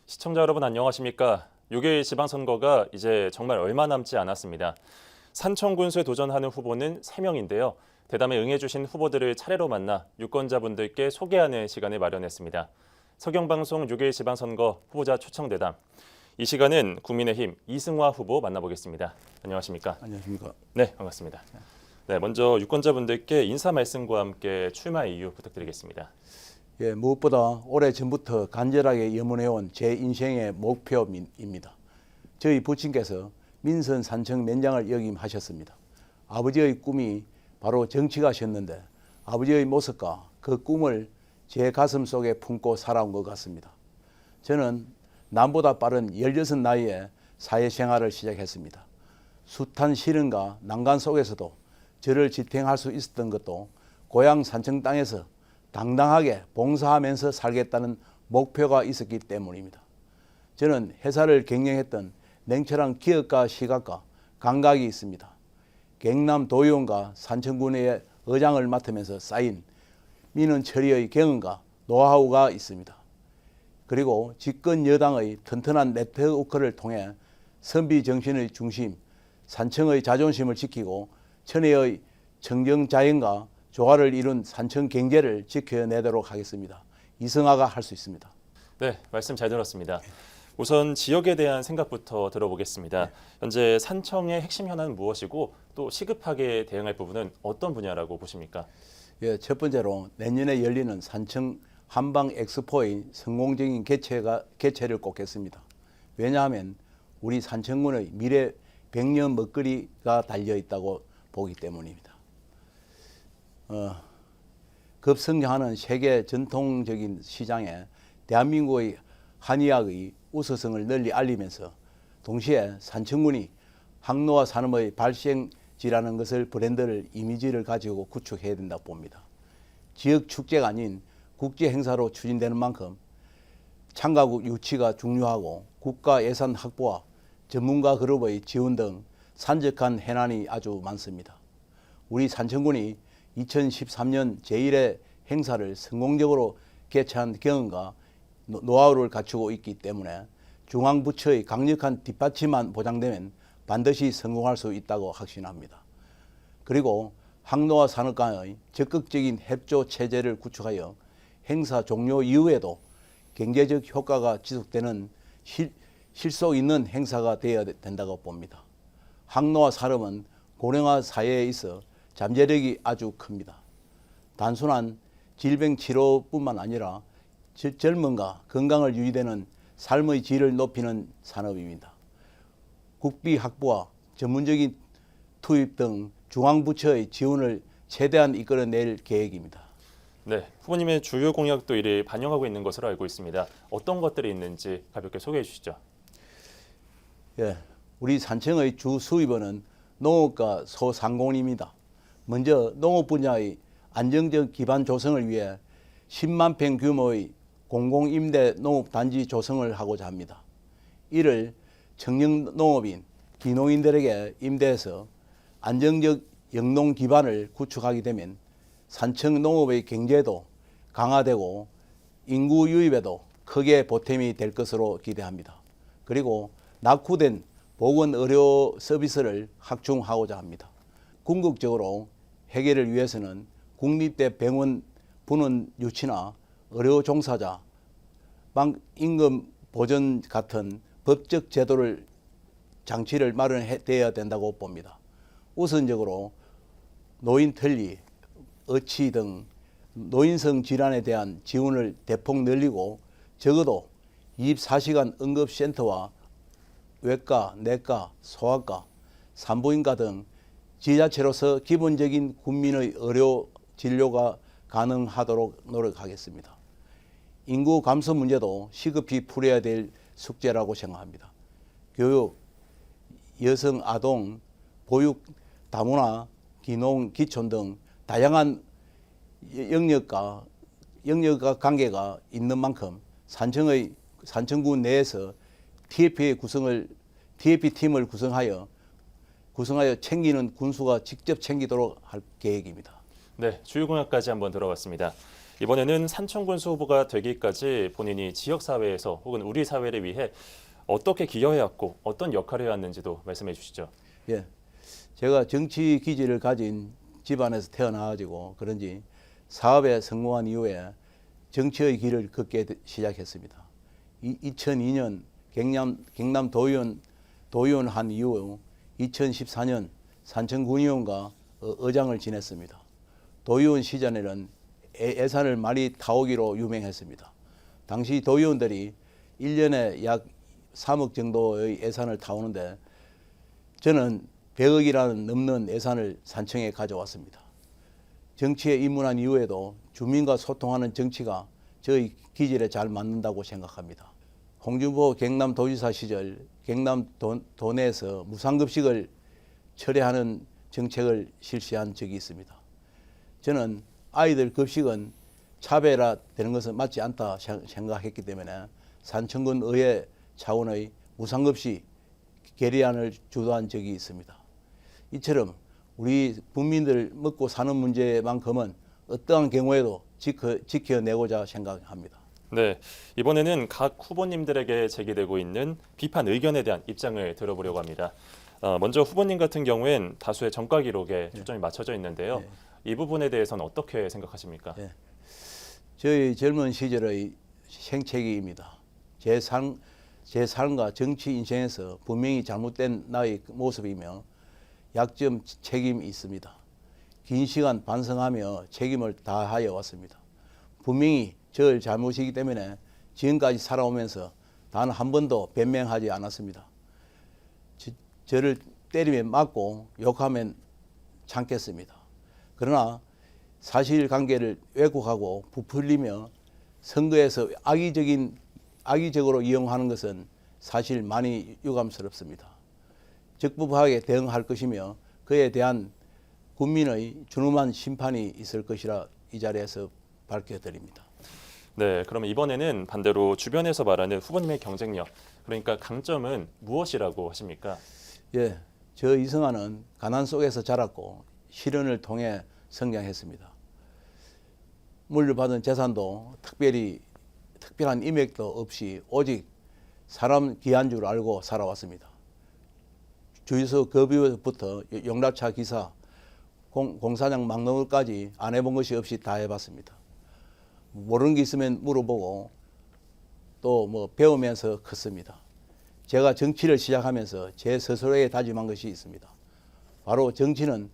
시청자 여러분 안녕하십니까? 6.1 지방선거가 이제 정말 얼마 남지 않았습니다. 산청군수에 도전하는 후보는 3명인데요. 대담에 응해주신 후보들을 차례로 만나 유권자분들께 소개하는 시간을 마련했습니다. 서경방송 6.1 지방선거 후보자 초청대담. 이 시간은 국민의힘 이승화 후보 만나보겠습니다. 안녕하십니까? 안녕하십니까? 네, 반갑습니다. 네, 먼저 유권자분들께 인사 말씀과 함께 출마 이유 부탁드리겠습니다. 예, 무엇보다 오래전부터 간절하게 염원해온 제 인생의 목표입니다. 저희 부친께서 민선 산청 면장을 역임하셨습니다. 아버지의 꿈이 바로 정치가셨는데 아버지의 모습과 그 꿈을 제 가슴 속에 품고 살아온 것 같습니다. 저는 남보다 빠른 16 나이에 사회생활을 시작했습니다. 숱한 시련과 난간 속에서도 저를 지탱할 수 있었던 것도 고향 산청 땅에서 당당하게 봉사하면서 살겠다는 목표가 있었기 때문입니다. 저는 회사를 경영했던 냉철한 기업가 시각과 감각이 있습니다. 경남 도의원과 산청군의 의장을 맡으면서 쌓인 민원 처리의 경험과 노하우가 있습니다. 그리고 집권 여당의 튼튼한 네트워크를 통해 선비 정신의 중심, 산청의 자존심을 지키고 천혜의 청정자연과 조화를 이룬 산청 경제를 지켜내도록 하겠습니다. 이승화가 할 수 있습니다. 네, 말씀 잘 들었습니다. 우선 지역에 대한 생각부터 들어보겠습니다. 현재 산청의 핵심 현안은 무엇이고 또 시급하게 대응할 부분은 어떤 분야라고 보십니까? 예, 첫 번째로 내년에 열리는 산청 한방 엑스포의 성공적인 개최를 꼽겠습니다. 왜냐하면 우리 산청군의 미래 100년 먹거리가 달려있다고 보기 때문입니다. 급성장하는 세계 전통적인 시장에 대한민국의 한의학의 우수성을 널리 알리면서 동시에 산청군이 항노화 산업의 발생지라는 것을 브랜드를 이미지를 가지고 구축해야 된다고 봅니다. 지역 축제가 아닌 국제 행사로 추진되는 만큼 참가국 유치가 중요하고 국가 예산 확보와 전문가 그룹의 지원 등 산적한 해난이 아주 많습니다. 우리 산청군이 2013년 제1회 행사를 성공적으로 개최한 경험과 노하우를 갖추고 있기 때문에 중앙부처의 강력한 뒷받침만 보장되면 반드시 성공할 수 있다고 확신합니다. 그리고 항노화 산업 간의 적극적인 협조 체제를 구축하여 행사 종료 이후에도 경제적 효과가 지속되는 실속 있는 행사가 되어야 된다고 봅니다. 항노화 산업은 고령화 사회에 있어 잠재력이 아주 큽니다. 단순한 질병 치료뿐만 아니라 젊음과 건강을 유지되는 삶의 질을 높이는 산업입니다. 국비 확보와 전문적인 투입 등 중앙부처의 지원을 최대한 이끌어낼 계획입니다. 네, 후보님의 주요 공약도 이를 반영하고 있는 것으로 알고 있습니다. 어떤 것들이 있는지 가볍게 소개해 주시죠. 예, 우리 산청의 주 수입원은 농업과 소상공인입니다. 먼저 농업 분야의 안정적 기반 조성을 위해 10만 평 규모의 공공임대 농업단지 조성을 하고자 합니다. 이를 청년 농업인, 기농인들에게 임대해서 안정적 영농 기반을 구축하게 되면 산청 농업의 경제도 강화되고 인구 유입에도 크게 보탬이 될 것으로 기대합니다. 그리고 낙후된 보건 의료 서비스를 확충하고자 합니다. 궁극적으로 해결을 위해서는 국립대 병원 분원 유치나 의료 종사자, 임금 보전 같은 법적 제도를 장치를 마련해야 된다고 봅니다. 우선적으로 노인 편리, 어치 등 노인성 질환에 대한 지원을 대폭 늘리고 적어도 24시간 응급센터와 외과, 내과, 소아과, 산부인과 등 지자체로서 기본적인 국민의 의료 진료가 가능하도록 노력하겠습니다. 인구 감소 문제도 시급히 풀어야 될 숙제라고 생각합니다. 교육, 여성, 아동, 보육, 다문화, 기농, 기촌 등 다양한 영역과 관계가 있는 만큼 산청군 내에서 TF팀을 구성하여 챙기는 군수가 직접 챙기도록 할 계획입니다. 네, 주요 공약까지 한번 들어봤습니다. 이번에는 산청군수 후보가 되기까지 본인이 지역사회에서 혹은 우리 사회를 위해 어떻게 기여해왔고 어떤 역할을 해왔는지도 말씀해 주시죠. 예, 제가 정치 기질을 가진 집안에서 태어나가지고 그런지 사업에 성공한 이후에 정치의 길을 걷게 시작했습니다. 2002년 경남 도의원 한 이후 2014년 산청군의원과 의장을 지냈습니다. 도의원 시절에는 예산을 많이 타오기로 유명했습니다. 당시 도의원들이 1년에 약 3억 정도의 예산을 타오는데 저는 100억이라는 넘는 예산을 산청에 가져왔습니다. 정치에 입문한 이후에도 주민과 소통하는 정치가 저희 기질에 잘 맞는다고 생각합니다. 홍준표 경남도지사 시절 경남도내에서 무상급식을 철회하는 정책을 실시한 적이 있습니다. 저는 아이들 급식은 차별화되는 것은 맞지 않다 생각했기 때문에 산청군 의회 차원의 무상급식 결의안을 주도한 적이 있습니다. 이처럼 우리 국민들 먹고 사는 문제만큼은 어떠한 경우에도 지켜내고자 생각합니다. 네, 이번에는 각 후보님들에게 제기되고 있는 비판 의견에 대한 입장을 들어보려고 합니다. 먼저 후보님 같은 경우엔 다수의 전과 기록에 초점이 맞춰져 있는데요. 이 부분에 대해서는 어떻게 생각하십니까? 저희 젊은 시절의 생채기입니다. 제 삶과 정치 인생에서 분명히 잘못된 나의 모습이며 약점 책임이 있습니다. 긴 시간 반성하며 책임을 다하여 왔습니다. 분명히 저 잘못이기 때문에 지금까지 살아오면서 단 한 번도 변명하지 않았습니다. 저를 때리면 맞고 욕하면 참겠습니다. 그러나 사실관계를 왜곡하고 부풀리며 선거에서 악의적으로 이용하는 것은 사실 많이 유감스럽습니다. 적법하게 대응할 것이며 그에 대한 국민의 준엄한 심판이 있을 것이라 이 자리에서 밝혀드립니다. 네, 그러면 이번에는 반대로 주변에서 말하는 후보님의 경쟁력, 그러니까 강점은 무엇이라고 하십니까? 예, 저 이승환은 가난 속에서 자랐고 실현을 통해 성장했습니다. 물려받은 재산도 특별한 인맥도 없이 오직 사람 귀한 줄 알고 살아왔습니다. 주유소 급유부터 용납차 기사, 공사장 막노을까지 안 해본 것이 없이 다 해봤습니다. 모르는 게 있으면 물어보고 또 뭐 배우면서 컸습니다. 제가 정치를 시작하면서 제 스스로에 다짐한 것이 있습니다. 바로 정치는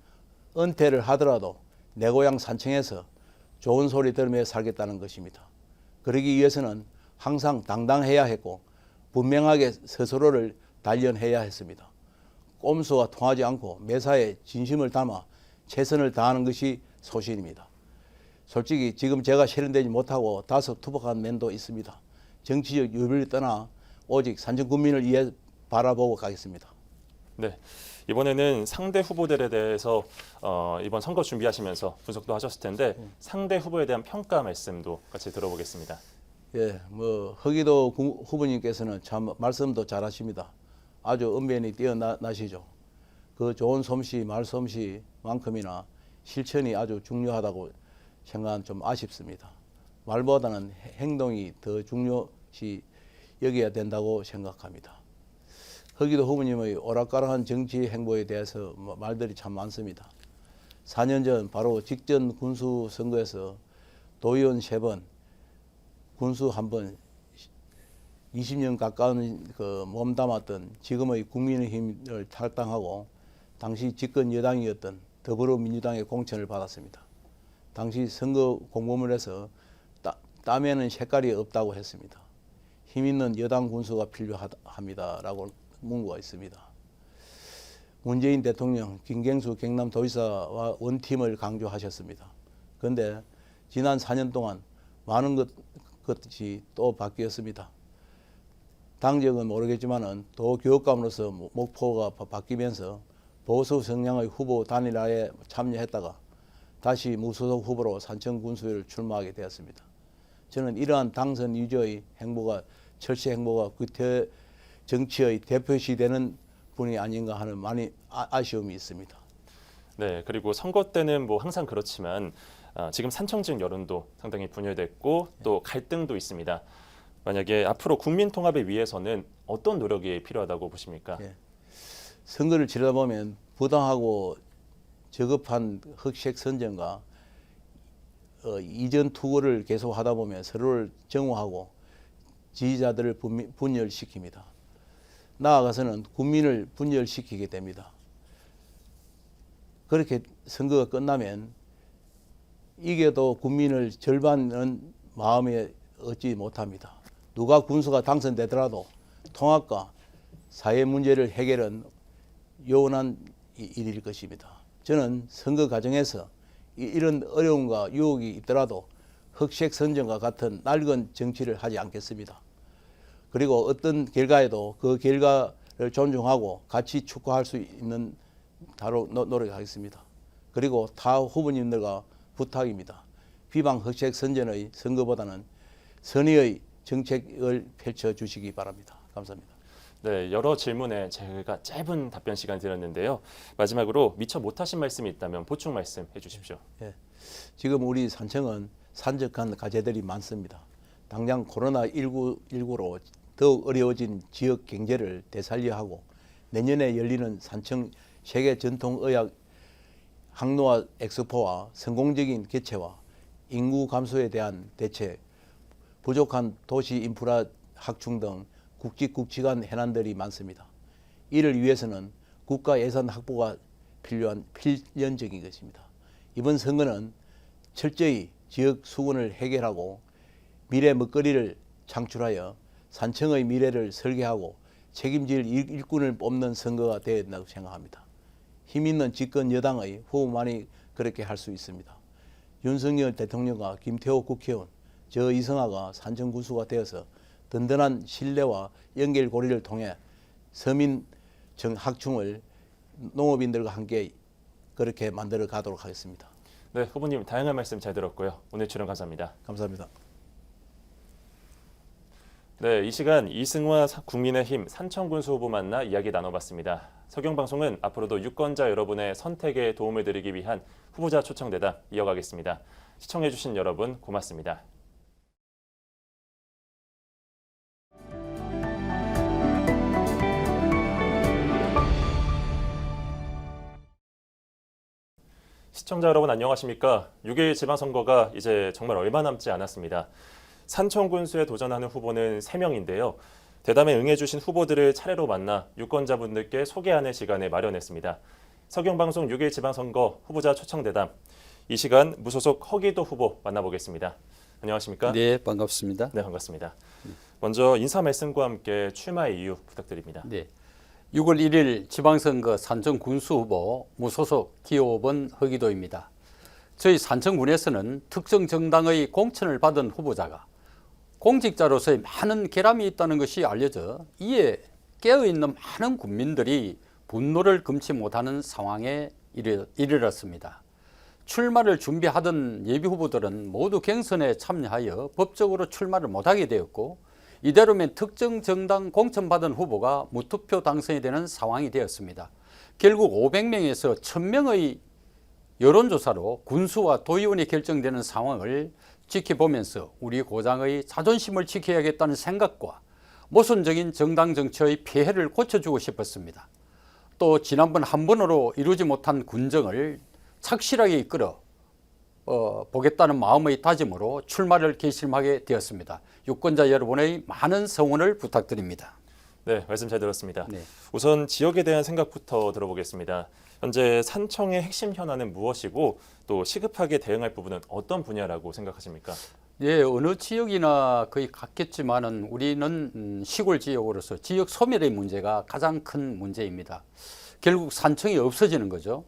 은퇴를 하더라도 내 고향 산청에서 좋은 소리 들으며 살겠다는 것입니다. 그러기 위해서는 항상 당당해야 했고 분명하게 스스로를 단련해야 했습니다. 꼼수와 통하지 않고 매사에 진심을 담아 최선을 다하는 것이 소신입니다. 솔직히 지금 제가 실현되지 못하고 다소 투박한 면도 있습니다. 정치적 유불을 떠나 오직 산청 국민을 위해 바라보고 가겠습니다. 네, 이번에는 상대 후보들에 대해서 이번 선거 준비하시면서 분석도 하셨을 텐데 상대 후보에 대한 평가 말씀도 같이 들어보겠습니다. 예, 허기도 후보님께서는 참 말씀도 잘하십니다. 아주 언변이 뛰어나시죠. 그 좋은 솜씨, 말솜씨만큼이나 실천이 아주 중요하다고 생각은 좀 아쉽습니다. 말보다는 행동이 더 중요시 여겨야 된다고 생각합니다. 허기도 후보님의 오락가락한 정치 행보에 대해서 말들이 참 많습니다. 4년 전 바로 직전 군수 선거에서 도의원 3번, 군수 1번, 20년 가까운 몸담았던 지금의 국민의힘을 탈당하고 당시 집권 여당이었던 더불어민주당의 공천을 받았습니다. 당시 선거 공보물에서 땀에는 색깔이 없다고 했습니다. 힘 있는 여당 군수가 필요합니다라고 문구가 있습니다. 문재인 대통령, 김경수 경남도지사와 원팀을 강조하셨습니다. 그런데 지난 4년 동안 많은 것이 또 바뀌었습니다. 당적은 모르겠지만은 도교육감으로서 목표가 바뀌면서 보수 성향의 후보 단일화에 참여했다가 다시 무소속 후보로 산청 군수를 출마하게 되었습니다. 저는 이러한 당선 유지의 행보가 철새 행보가 정치의 대표시 되는 분이 아닌가 하는 많이 아쉬움이 있습니다. 네, 그리고 선거 때는 뭐 항상 그렇지만 지금 산청 지역 여론도 상당히 분열됐고 또 갈등도 있습니다. 만약에 앞으로 국민 통합을 위해서는 어떤 노력이 필요하다고 보십니까? 예. 선거를 치르다 보면 부당하고 저급한 흑색 선전과 이전 투구를 계속하다 보면 서로를 정오하고 지지자들을 분열시킵니다. 나아가서는 국민을 분열시키게 됩니다. 그렇게 선거가 끝나면 이겨도 국민을 절반은 마음에 얻지 못합니다. 누가 군수가 당선되더라도 통합과 사회 문제를 해결은 요원한 일일 것입니다. 저는 선거 과정에서 이런 어려움과 유혹이 있더라도 흑색 선전과 같은 낡은 정치를 하지 않겠습니다. 그리고 어떤 결과에도 그 결과를 존중하고 같이 축구할 수 있는 다로 노력하겠습니다. 그리고 타 후보님들과 부탁입니다. 비방 흑색 선전의 선거보다는 선의의 정책을 펼쳐주시기 바랍니다. 감사합니다. 네, 여러 질문에 제가 짧은 답변 시간 드렸는데요. 마지막으로 미처 못하신 말씀이 있다면 보충 말씀해 주십시오. 예. 지금 우리 산청은 산적한 과제들이 많습니다. 당장 코로나19로 더욱 어려워진 지역 경제를 되살려 하고 내년에 열리는 산청 세계 전통의학 항노화 엑스포와 성공적인 개최와 인구 감소에 대한 대책, 부족한 도시 인프라 확충 등 굵직굵직한 해난들이 많습니다. 이를 위해서는 국가 예산 확보가 필요한 필연적인 것입니다. 이번 선거는 철저히 지역 수군을 해결하고 미래 먹거리를 창출하여 산청의 미래를 설계하고 책임질 일꾼을 뽑는 선거가 되어야 된다고 생각합니다. 힘있는 집권 여당의 후보만이 그렇게 할 수 있습니다. 윤석열 대통령과 김태호 국회의원, 저 이성화가 산청군수가 되어서 든든한 신뢰와 연결고리를 통해 서민 확충을 농업인들과 함께 그렇게 만들어 가도록 하겠습니다. 네, 후보님 다양한 말씀 잘 들었고요. 오늘 출연 감사합니다. 감사합니다. 네, 이 시간 이승화 국민의힘 산청군수 후보 만나 이야기 나눠봤습니다. 서경방송은 앞으로도 유권자 여러분의 선택에 도움을 드리기 위한 후보자 초청대담 이어가겠습니다. 시청해주신 여러분 고맙습니다. 시청자 여러분 안녕하십니까? 6.1 지방선거가 이제 정말 얼마 남지 않았습니다. 산청군수에 도전하는 후보는 3명인데요. 대담에 응해주신 후보들을 차례로 만나 유권자분들께 소개하는 시간을 마련했습니다. 서경방송 6.1 지방선거 후보자 초청대담. 이 시간 무소속 허기도 후보 만나보겠습니다. 안녕하십니까? 네, 반갑습니다. 네, 반갑습니다. 먼저 인사 말씀과 함께 출마의 이유 부탁드립니다. 네, 6월 1일 지방선거 산청 군수 후보 무소속 기호5번 허기도입니다. 저희 산청군에서는 특정 정당의 공천을 받은 후보자가 공직자로서의 많은 결함이 있다는 것이 알려져 이에 깨어있는 많은 국민들이 분노를 금치 못하는 상황에 이르렀습니다. 출마를 준비하던 예비후보들은 모두 경선에 참여하여 법적으로 출마를 못하게 되었고 이대로면 특정 정당 공천받은 후보가 무투표 당선이 되는 상황이 되었습니다. 결국 500명에서 1000명의 여론조사로 군수와 도의원이 결정되는 상황을 지켜보면서 우리 고장의 자존심을 지켜야겠다는 생각과 모순적인 정당 정치의 폐해를 고쳐주고 싶었습니다. 또 지난번 한 번으로 이루지 못한 군정을 착실하게 이끌어 보겠다는 마음의 다짐으로 출마를 결심하게 되었습니다. 유권자 여러분의 많은 성원을 부탁드립니다. 네, 말씀 잘 들었습니다. 네. 우선 지역에 대한 생각부터 들어보겠습니다. 현재 산청의 핵심 현안은 무엇이고 또 시급하게 대응할 부분은 어떤 분야라고 생각하십니까? 예, 어느 지역이나 거의 같겠지만은 우리는 시골 지역으로서 지역 소멸의 문제가 가장 큰 문제입니다. 결국 산청이 없어지는 거죠.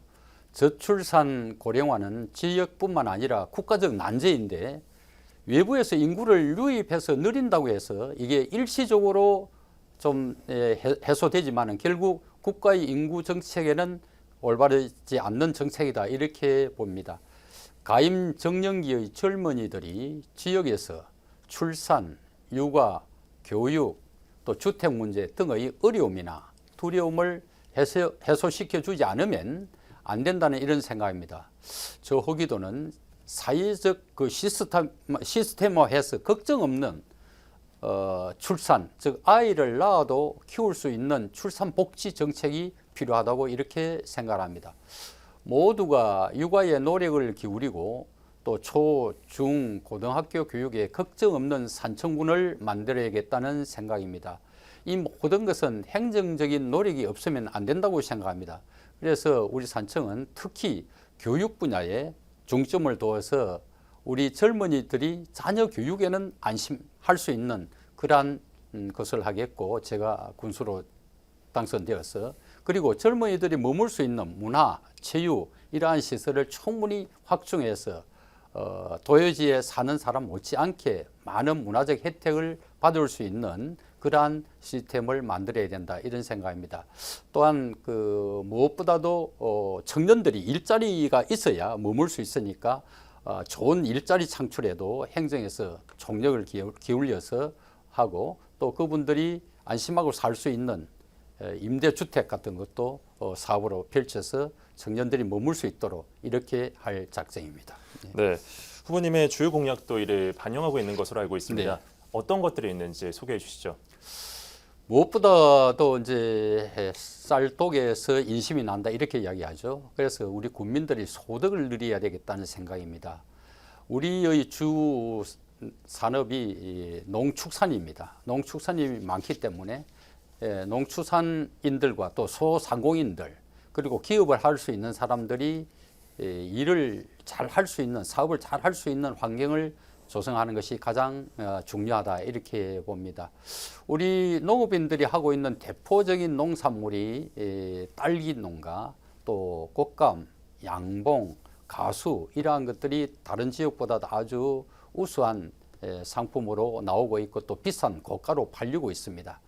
저출산 고령화는 지역뿐만 아니라 국가적 난제인데 외부에서 인구를 유입해서 늘린다고 해서 이게 일시적으로 좀 해소되지만은 결국 국가의 인구 정책에는 올바르지 않는 정책이다 이렇게 봅니다. 가임 정년기의 젊은이들이 지역에서 출산, 육아, 교육, 또 주택 문제 등의 어려움이나 두려움을 해소시켜 주지 않으면 안 된다는 이런 생각입니다. 저 허기도는 사회적 그 시스템화해서 걱정 없는 출산, 즉 아이를 낳아도 키울 수 있는 출산 복지 정책이 필요하다고 이렇게 생각합니다. 모두가 육아에 노력을 기울이고 또 초, 중, 고등학교 교육에 걱정 없는 산청군을 만들어야겠다는 생각입니다. 이 모든 것은 행정적인 노력이 없으면 안 된다고 생각합니다. 그래서 우리 산청은 특히 교육 분야에 중점을 두어서 우리 젊은이들이 자녀 교육에는 안심할 수 있는 그러한 것을 하겠고, 제가 군수로 당선되어서 그리고 젊은이들이 머물 수 있는 문화, 체육 이러한 시설을 충분히 확충해서 도요지에 사는 사람 못지않게 많은 문화적 혜택을 받을 수 있는 그러한 시스템을 만들어야 된다, 이런 생각입니다. 또한 그 무엇보다도 청년들이 일자리가 있어야 머물 수 있으니까 좋은 일자리 창출에도 행정에서 총력을 기울여서 하고, 또 그분들이 안심하고 살 수 있는 임대주택 같은 것도 사업으로 펼쳐서 청년들이 머물 수 있도록 이렇게 할 작정입니다. 네, 후보님의 주요 공약도 이를 반영하고 있는 것으로 알고 있습니다. 네. 어떤 것들이 있는지 소개해 주시죠. 무엇보다도 이제 쌀독에서 인심이 난다, 이렇게 이야기하죠. 그래서 우리 국민들이 소득을 늘려야 되겠다는 생각입니다. 우리의 주 산업이 농축산입니다. 농축산이 많기 때문에 농축산인들과 또 소상공인들 그리고 기업을 할 수 있는 사람들이 일을 잘 할 수 있는, 사업을 잘 할 수 있는 환경을 조성하는 것이 가장 중요하다, 이렇게 봅니다. 우리 농업인들이 하고 있는 대표적인 농산물이 딸기 농가, 또 꽃감, 양봉, 가수 이러한 것들이 다른 지역보다 아주 우수한 상품으로 나오고 있고 또 비싼 고가로 팔리고 있습니다.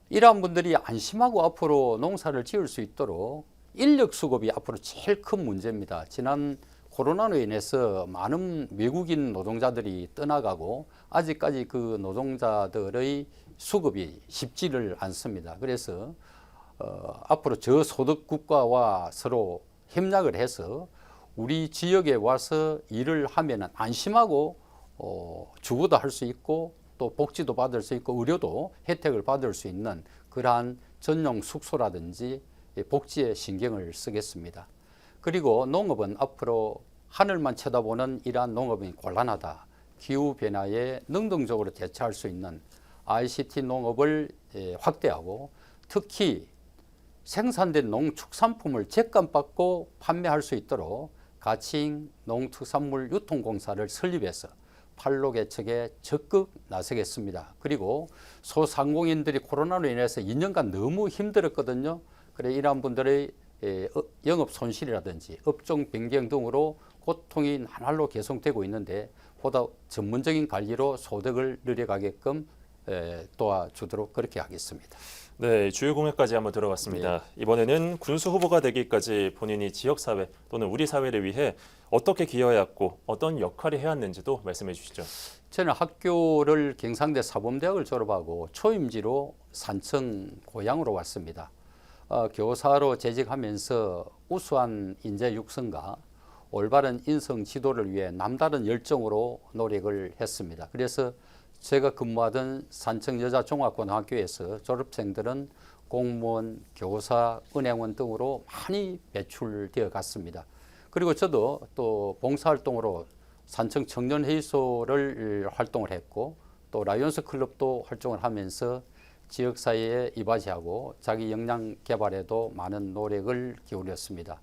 이러한 분들이 안심하고 앞으로 농사를 지을 수 있도록 인력 수급이 앞으로 제일 큰 문제입니다. 지난 코로나로 인해서 많은 외국인 노동자들이 떠나가고 아직까지 그 노동자들의 수급이 쉽지를 않습니다. 그래서 앞으로 저소득 국가와 서로 협력을 해서 우리 지역에 와서 일을 하면 안심하고 주거도 할 수 있고 또 복지도 받을 수 있고 의료도 혜택을 받을 수 있는 그러한 전용 숙소라든지 복지에 신경을 쓰겠습니다. 그리고 농업은 앞으로 하늘만 쳐다보는 이러한 농업이 곤란하다. 기후변화에 능동적으로 대처할 수 있는 ICT 농업을 확대하고 특히 생산된 농축산품을 제값받고 판매할 수 있도록 가칭 농특산물 유통공사를 설립해서 판로 개척에 적극 나서겠습니다. 그리고 소상공인들이 코로나로 인해서 2년간 너무 힘들었거든요. 그래 이러한 분들의 영업 손실이라든지 업종 변경 등으로 고통이 나날로 계속되고 있는데 보다 전문적인 관리로 소득을 늘려가게끔 도와주도록 그렇게 하겠습니다. 네, 주요 공약까지 한번 들어봤습니다. 네. 이번에는 군수 후보가 되기까지 본인이 지역사회 또는 우리 사회를 위해 어떻게 기여해왔고 어떤 역할을 해왔는지도 말씀해 주시죠. 저는 학교를 경상대 사범대학을 졸업하고 초임지로 산청 고향으로 왔습니다. 교사로 재직하면서 우수한 인재 육성과 올바른 인성 지도를 위해 남다른 열정으로 노력을 했습니다. 그래서 제가 근무하던 산청여자종합고등학교에서 졸업생들은 공무원, 교사, 은행원 등으로 많이 배출되어 갔습니다. 그리고 저도 또 봉사활동으로 산청 청년회의소를 활동을 했고 또 라이온스 클럽도 활동을 하면서 지역사회에 이바지하고 자기 역량 개발에도 많은 노력을 기울였습니다.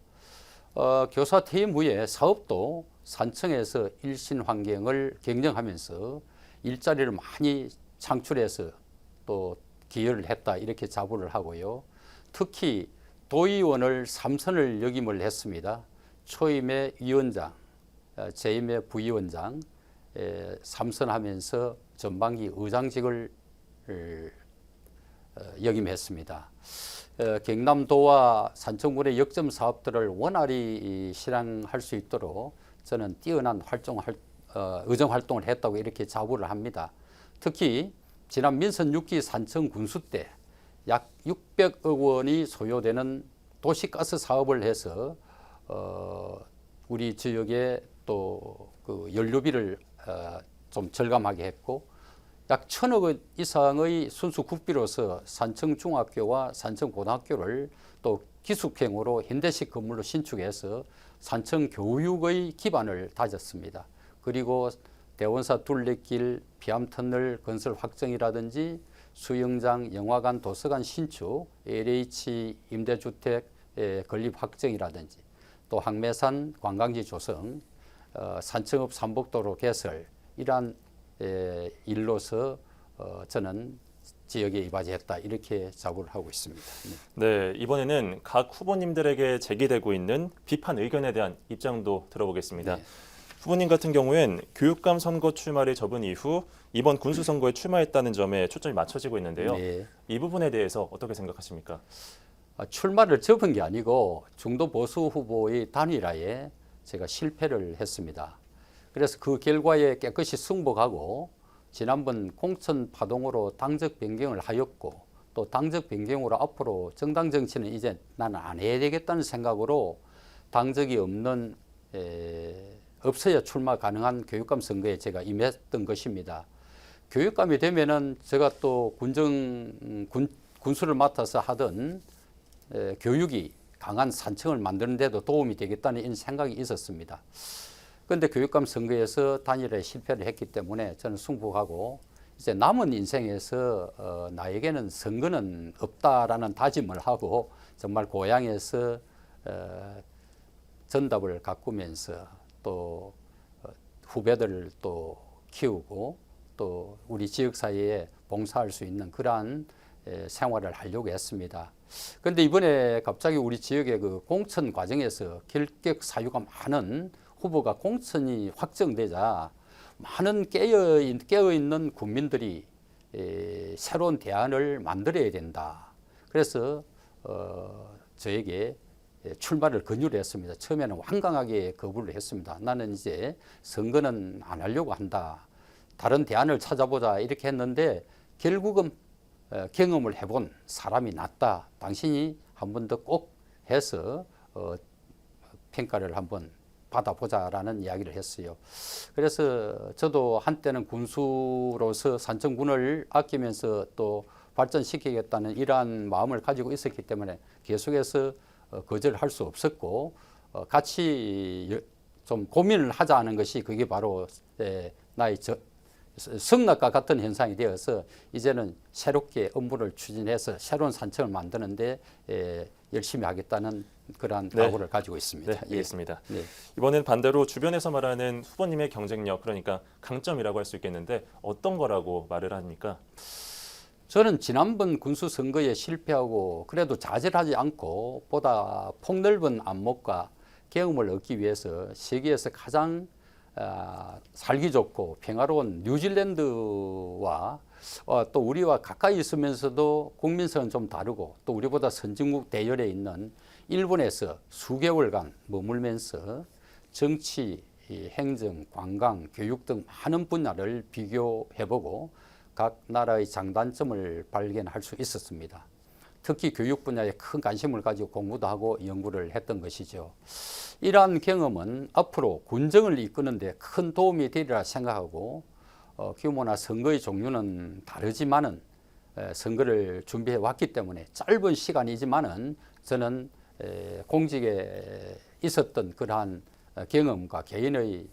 교사 퇴임 후에 사업도 산청에서 일신 환경을 경영하면서 일자리를 많이 창출해서 또 기여를 했다, 이렇게 자부를 하고요. 특히 도의원을 3선을 역임을 했습니다. 초임의 위원장, 재임의 부위원장 3선하면서 전반기 의장직을 역임했습니다. 경남도와 산청군의 역점 사업들을 원활히 실행할 수 있도록 저는 뛰어난 의정 활동을 했다고 이렇게 자부를 합니다. 특히 지난 민선 6기 산청 군수 때 약 600억 원이 소요되는 도시가스 사업을 해서 우리 지역에 또 그 연료비를 좀 절감하게 했고 약 1,000억 원 이상의 순수 국비로서 산청중학교와 산청고등학교를 또 기숙형으로 현대식 건물로 신축해서 산청교육의 기반을 다졌습니다. 그리고 대원사 둘레길, 비암터널 건설 확정이라든지 수영장, 영화관, 도서관 신축, LH 임대주택 건립 확정이라든지 또 항매산 관광지 조성, 산청읍 삼복도로 개설 이러한 일로서 저는 지역에 이바지했다 이렇게 자부를 하고 있습니다. 네, 이번에는 각 후보님들에게 제기되고 있는 비판 의견에 대한 입장도 들어보겠습니다. 네. 후보님 같은 경우엔 교육감 선거 출마를 접은 이후 이번 군수 선거에 출마했다는 점에 초점이 맞춰지고 있는데요. 네. 이 부분에 대해서 어떻게 생각하십니까? 출마를 접은 게 아니고 중도 보수 후보의 단일화에 제가 실패를 했습니다. 그래서 그 결과에 깨끗이 승복하고 지난번 공천 파동으로 당적 변경을 하였고 또 당적 변경으로 앞으로 정당 정치는 이제 나는 안 해야 되겠다는 생각으로 당적이 없는 없어야 출마 가능한 교육감 선거에 제가 임했던 것입니다. 교육감이 되면은 제가 또 군수를 맡아서 하던 교육이 강한 산청을 만드는 데도 도움이 되겠다는 이런 생각이 있었습니다. 그런데 교육감 선거에서 단일화에 실패를 했기 때문에 저는 승복하고 이제 남은 인생에서 나에게는 선거는 없다라는 다짐을 하고 정말 고향에서 전답을 가꾸면서 또 후배들을 또 키우고 또 우리 지역사회에 봉사할 수 있는 그러한 생활을 하려고 했습니다. 그런데 이번에 갑자기 우리 지역의 그 공천 과정에서 결격 사유가 많은 후보가 공천이 확정되자 많은 깨어있는 국민들이 새로운 대안을 만들어야 된다. 그래서 저에게 출마를 권유를 했습니다. 처음에는 완강하게 거부를 했습니다. 나는 이제 선거는 안 하려고 한다. 다른 대안을 찾아보자 이렇게 했는데 결국은 경험을 해본 사람이 낫다. 당신이 한 번 더 꼭 해서 평가를 한번 받아보자라는 이야기를 했어요. 그래서 저도 한때는 군수로서 산청군을 아끼면서 또 발전시키겠다는 이러한 마음을 가지고 있었기 때문에 계속해서 거절할 수 없었고 같이 좀 고민을 하자는 것이 그게 바로 나의 성낙과 같은 현상이 되어서 이제는 새롭게 업무를 추진해서 새로운 산청을 만드는데 열심히 하겠다는 그러한 각오를 가지고 있습니다. 네, 알겠습니다. 네. 이번엔 반대로 주변에서 말하는 후보님의 경쟁력, 그러니까 강점이라고 할 수 있겠는데 어떤 거라고 말을 합니까? 저는 지난번 군수 선거에 실패하고 그래도 좌절하지 않고 보다 폭넓은 안목과 경험을 얻기 위해서 세계에서 가장 살기 좋고 평화로운 뉴질랜드와 또 우리와 가까이 있으면서도 국민성은 좀 다르고 또 우리보다 선진국 대열에 있는 일본에서 수개월간 머물면서 정치, 행정, 관광, 교육 등 많은 분야를 비교해보고 각 나라의 장단점을 발견할 수 있었습니다. 특히 교육 분야에 큰 관심을 가지고 공부도 하고 연구를 했던 것이죠. 이러한 경험은 앞으로 군정을 이끄는 데 큰 도움이 되리라 생각하고 규모나 선거의 종류는 다르지만은 선거를 준비해 왔기 때문에 짧은 시간이지만은 저는 공직에 있었던 그러한 경험과 개인의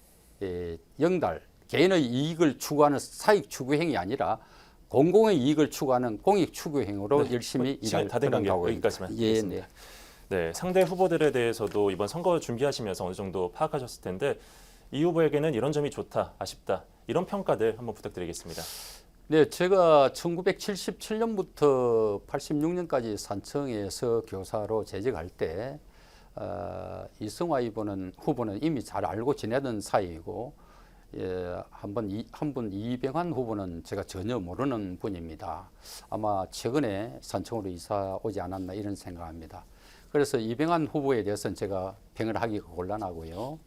영달, 개인의 이익을 추구하는 사익 추구행이 아니라 공공의 이익을 추구하는 공익 추구행으로 열심히 일할 다된 관계 그런 여기까지만 예, 하겠습니다. 네, 상대 후보들에 대해서도 이번 선거 준비하시면서 어느 정도 파악하셨을 텐데 이 후보에게는 이런 점이 좋다, 아쉽다 이런 평가들 한번 부탁드리겠습니다. 네, 제가 1977년부터 86년까지 산청에서 교사로 재직할 때 이승화 후보는 이미 잘 알고 지내던 사이이고 한 분 이병환 후보는 제가 전혀 모르는 분입니다. 아마 최근에 산청으로 이사 오지 않았나 이런 생각합니다. 그래서 이병환 후보에 대해서는 제가 평을 하기가 곤란하고요.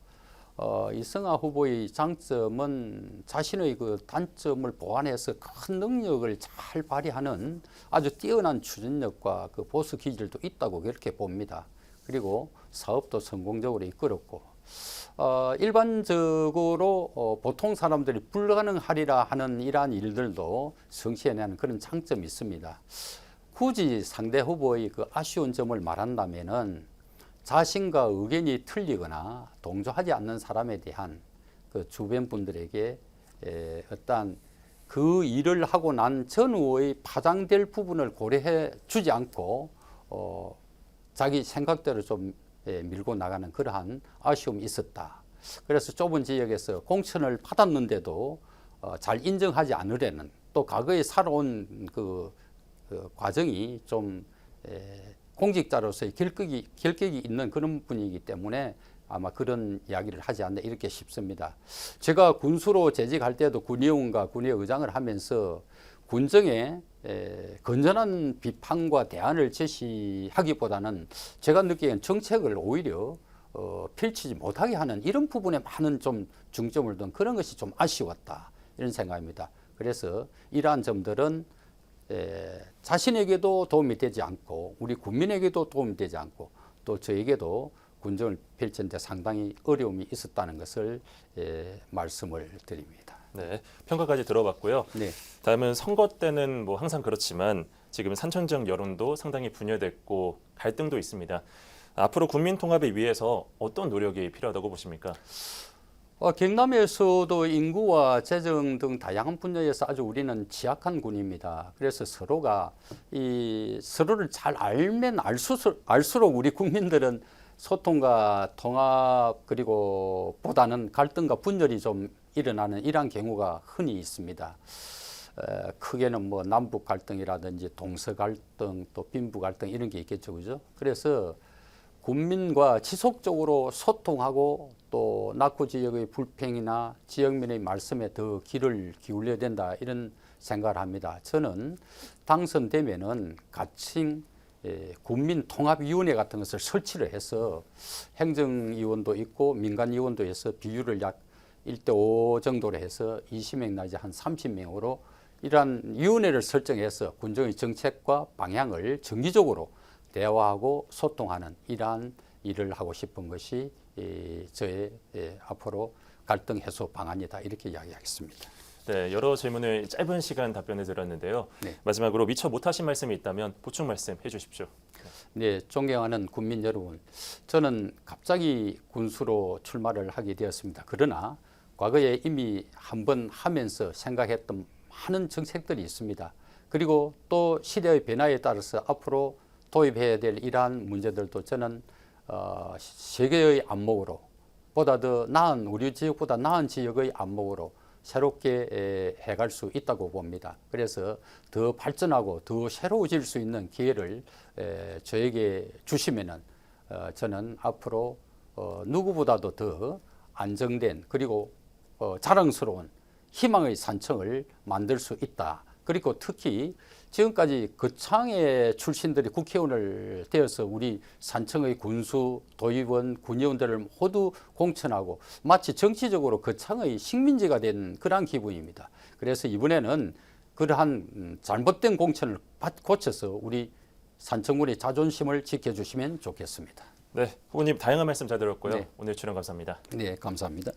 이승화 후보의 장점은 자신의 그 단점을 보완해서 큰 능력을 잘 발휘하는 아주 뛰어난 추진력과 그 보수 기질도 있다고 그렇게 봅니다. 그리고 사업도 성공적으로 이끌었고 일반적으로 보통 사람들이 불가능하리라 하는 이러한 일들도 성취해내는 그런 장점이 있습니다. 굳이 상대 후보의 그 아쉬운 점을 말한다면은 자신과 의견이 틀리거나 동조하지 않는 사람에 대한 그 주변 분들에게 어떠한 그 일을 하고 난 전후의 파장될 부분을 고려해 주지 않고 자기 생각대로 좀 밀고 나가는 그러한 아쉬움이 있었다. 그래서 좁은 지역에서 공천을 받았는데도 잘 인정하지 않으려는, 또 과거에 살아온 그 과정이 좀 공직자로서의 결격이 있는 그런 분이기 때문에 아마 그런 이야기를 하지 않나 이렇게 싶습니다. 제가 군수로 재직할 때도 군의원과 군의의장을 하면서 군정에 건전한 비판과 대안을 제시하기보다는 제가 느끼기엔 정책을 오히려 펼치지 못하게 하는 이런 부분에 많은 좀 중점을 둔 그런 것이 좀 아쉬웠다, 이런 생각입니다. 그래서 이러한 점들은 자신에게도 도움이 되지 않고 우리 국민에게도 도움이 되지 않고 또 저에게도 군정을 펼치는데 상당히 어려움이 있었다는 것을 말씀을 드립니다. 네, 평가까지 들어봤고요. 네. 다음은 선거 때는 뭐 항상 그렇지만 지금 산청정 여론도 상당히 분열됐고 갈등도 있습니다. 앞으로 국민 통합을 위해서 어떤 노력이 필요하다고 보십니까? 경남에서도 인구와 재정 등 다양한 분야에서 아주 우리는 취약한 군입니다. 그래서 서로가 서로를 잘 알면 알수록 우리 국민들은 소통과 통합 그리고 보다는 갈등과 분열이 좀 일어나는 이러한 경우가 흔히 있습니다. 크게는 뭐 남북 갈등이라든지 동서 갈등 또 빈부 갈등 이런 게 있겠죠, 그죠? 그래서 국민과 지속적으로 소통하고 또 낙후 지역의 불평이나 지역민의 말씀에 더 귀를 기울여야 된다, 이런 생각을 합니다. 저는 당선되면은 가칭 국민통합위원회 같은 것을 설치를 해서 행정위원도 있고 민간위원도 해서 비율을 약 1대5 정도로 해서 20명 내지 한 30명으로 이러한 위원회를 설정해서 군정의 정책과 방향을 정기적으로 대화하고 소통하는 이러한 일을 하고 싶은 것이 저의 앞으로 갈등 해소 방안이다, 이렇게 이야기하겠습니다. 네, 여러 질문을 짧은 시간 답변을 드렸는데요. 네. 마지막으로 미처 못하신 말씀이 있다면 보충 말씀 해주십시오. 네, 존경하는 국민 여러분, 저는 갑자기 군수로 출마를 하게 되었습니다. 그러나 과거에 이미 한번 하면서 생각했던 많은 정책들이 있습니다. 그리고 또 시대의 변화에 따라서 앞으로 도입해야 될 이러한 문제들도 저는 세계의 안목으로 보다 더 나은, 우리 지역보다 나은 지역의 안목으로 새롭게 해갈 수 있다고 봅니다. 그래서 더 발전하고 더 새로워질 수 있는 기회를 저에게 주시면은 저는 앞으로 누구보다도 더 안정된 그리고 자랑스러운 희망의 산청을 만들 수 있다. 그리고 특히 지금까지 거창의 출신들이 국회의원을 되어서 우리 산청의 군수, 도의원, 군의원들을 모두 공천하고 마치 정치적으로 거창의 식민지가 된 그러한 기분입니다. 그래서 이번에는 그러한 잘못된 공천을 고쳐서 우리 산청군의 자존심을 지켜주시면 좋겠습니다. 네, 후보님 다양한 말씀 잘 들었고요. 네. 오늘 출연 감사합니다. 네, 감사합니다.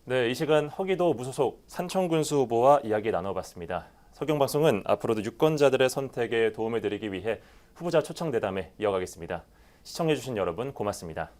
네, 이 시간 허기도 무소속 산청군수 후보와 이야기 나눠봤습니다. 서경방송은 앞으로도 유권자들의 선택에 도움을 드리기 위해 후보자 초청 대담회 이어가겠습니다. 시청해주신 여러분 고맙습니다.